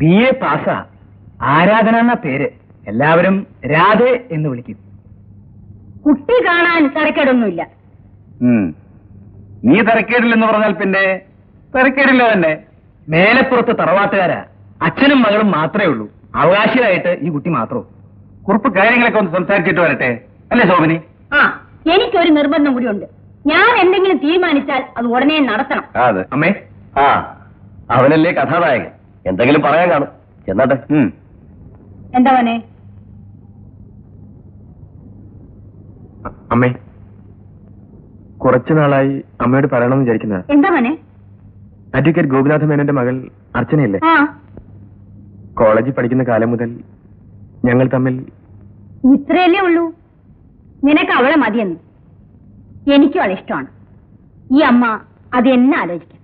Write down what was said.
BA പാസ്സാ. ആരാധന എന്ന പേര്. എല്ലാവരും രാധേ എന്ന് വിളിക്കും. കുട്ടി കാണാൻ തരക്കേടൊന്നുമില്ല. നീ തരക്കേടില്ലെന്ന് പറഞ്ഞാൽ പിന്നെ തരക്കേടില്ല തന്നെ. മേലപ്പുറത്ത് തറവാട്ടുകാരാ. അച്ഛനും മകളും മാത്രമേ ഉള്ളൂ. അവകാശിയായിട്ട് ഈ കുട്ടി മാത്രമോ. കുറിപ്പ് കാര്യങ്ങളൊക്കെ ഒന്ന് സംസാരിച്ചിട്ട് വരട്ടെ, അല്ലേ ശോഭനി? ആ, എനിക്കൊരു നിർബന്ധം കൂടി ഉണ്ട്. ഞാൻ എന്തെങ്കിലും തീരുമാനിച്ചാൽ അത് ഉടനെ നടത്തണം. അതെ അമ്മേ. അവനല്ലേ കഥാനായകൻ, എന്തെങ്കിലും പറയാൻ കാണും. എന്നാട്ടെ. എന്താ മോനെ? അമ്മേ, കുറച്ചു നാളായി അമ്മയോട് പറയണമെന്ന് വിചാരിക്കുന്നത്. എന്താ മോനെ? അഡ്വക്കേറ്റ് ഗോപിനാഥ മേനോന്റെ മകൾ അർച്ചനയില്ലേ? ആ, കോളേജിൽ പഠിക്കുന്ന കാലം മുതൽ ഞങ്ങൾ തമ്മിൽ. ഇത്രയല്ലേ ഉള്ളൂ? നിനക്ക് അവളെ മതിയെന്ന്. എനിക്കും അവളെ ഇഷ്ടമാണ്. ഈ അമ്മ അത് എന്നെ ആലോചിക്കും.